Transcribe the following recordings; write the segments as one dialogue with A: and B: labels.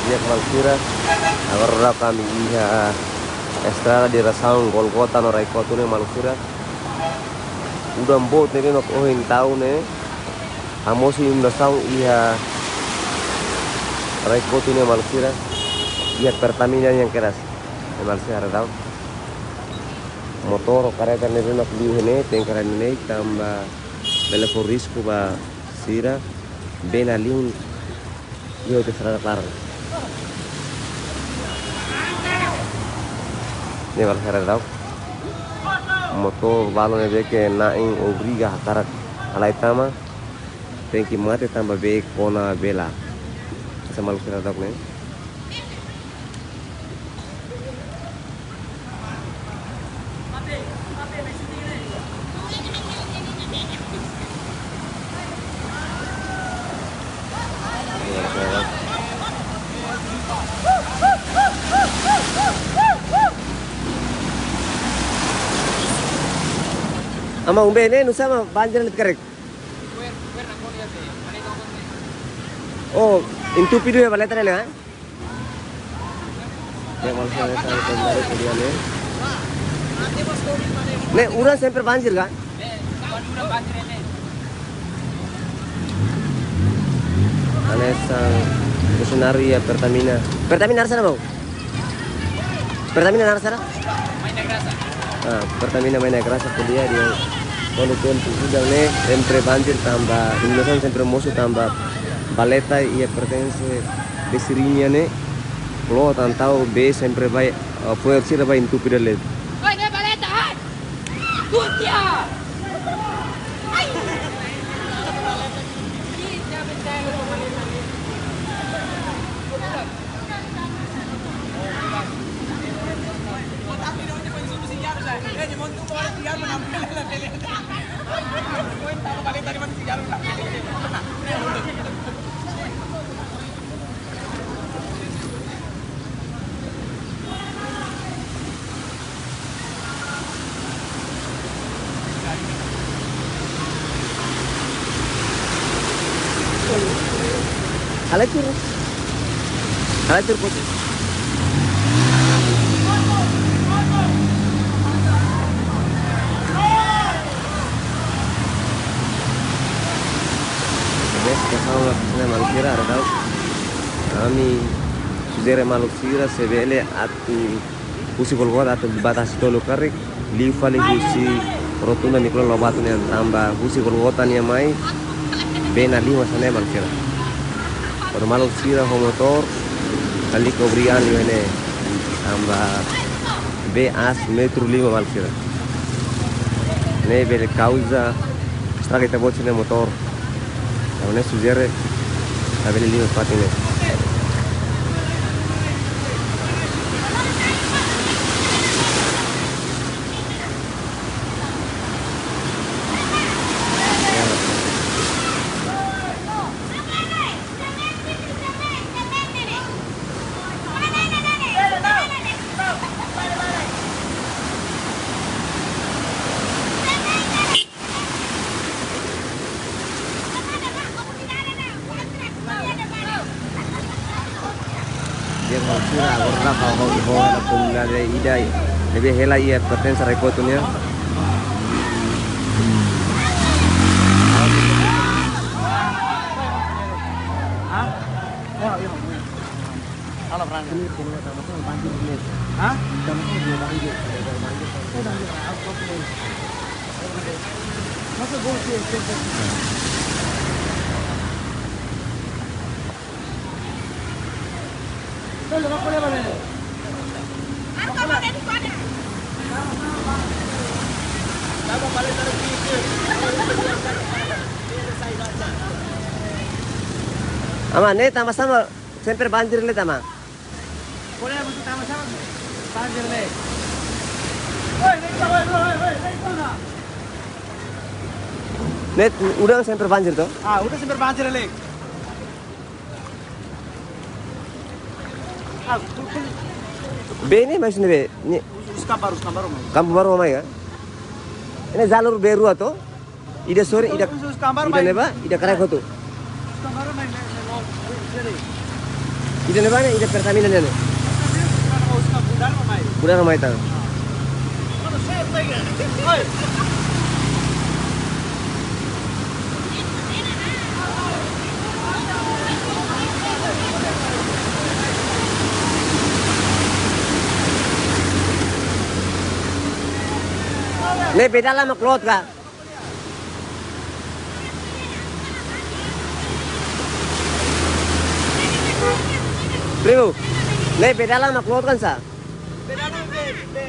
A: Dia Malsira agora kami ia estrada di Rasaung Golgota no Raikotu ne Malsira udah bot ne no ohin tahu ne amosi Rasaung ia Raikotu ne Malsira ia Pertamina yang keras Malsira tahu motor kereta ne no liu ne tengkaran ne tambah bela risco ba sira bena liun yo te será claro. Ini baru saya tahu. Motor balon ini ke naing obriga hakarak alai tama. Tengki mati tambah be kona bela. Sama lu saya tahu nih. Ama umbe ne nusa ma banjir lebih kerek. Oh, intu pidu ya baleta ne. Ya malu saya tahu kembali kemudian ne. Ne urang sempre banjir kan? Anessa Kusunari ya Pertamina. Pertamina sana mau? Pertamina sana?
B: Main Grasa.
A: Ah, Pertamina main Grasa kuliah dia. Kalau sudah nih sempre banjir tambah Indonesia sempre musuh tambah baleta ia pertense besirinya nih lo tahu be sempre baik poer sih baik itu tidak led.
B: Oi, ne baleta, hai. Kutia.
A: Hancur putih. Bersama kita Malsira ada tahu. Kami sudah Malsira sebele atu pusi Golgota atau batas tolu karik livali pusi rotunda Nicola Lobato yang tambah pusi Golgota nya mai bena lima sana Malsira. Pada Malsira homotor kali kobrian ini tambah BAS metro 5 Malsira. Ne bele causa stra kita buat sini motor. Tahunnya sujare tapi lima empat ini. Dia Malsira agora kau ada pemula dari idai lebih hela ia pertensa rekotunya. Ama ne sama-sama sempre banjir le tama.
B: Boleh masuk sama-sama. Banjir le. Woi, naik sana.
A: Net udang sempre banjir toh?
B: Ah, udah sempat banjir le. Ah,
A: Be ini maksudnya be. Ini
B: Kampar.
A: kampung baru mamai ya? Ini jalur beru atau? Ida sore, ida neba, ida karai kotu.
B: Kampar main.
A: Ida ne bane, ida Pertamina ne.
B: उसका बुढ़ा ना माई
A: Budak ramai tang.
B: ओए
A: Ne beda lah sama Claude kak. Primo, ne beda lah sama Claude kan sa.
B: verano de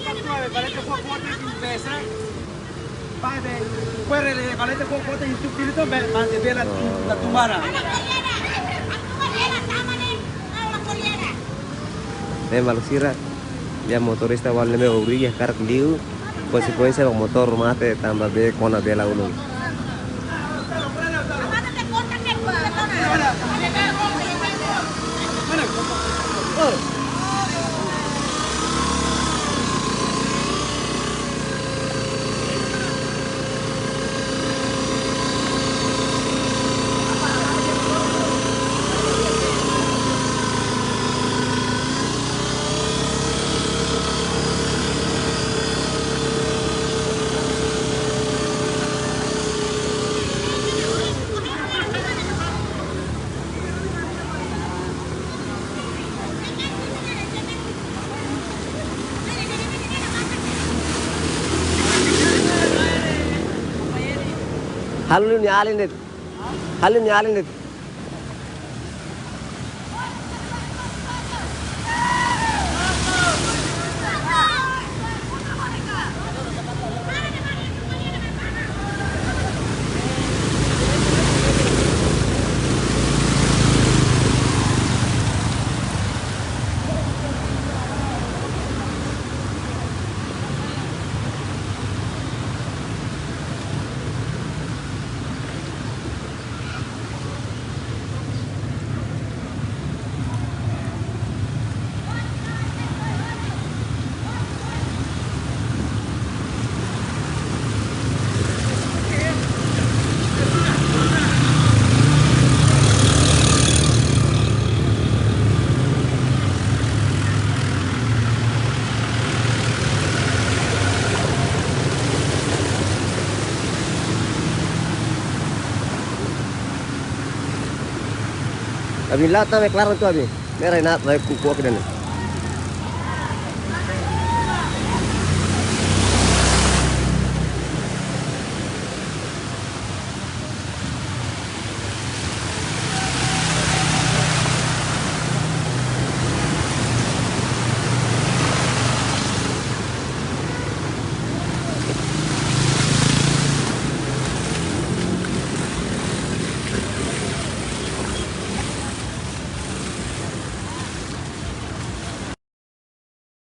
B: Fatma valete fuoco quota in destra vai be quelle valete fuoco quota in tu pilito be mante bela la tumara
A: Malusira, dia motorista awalnya me uri ya karak liu, konsekuensinya motor mate tambah be kona bela ulung. Halu ni alin itu, halu ni alin itu. Abi lahat na may klaro to abi. Meron na may kukuha ka na.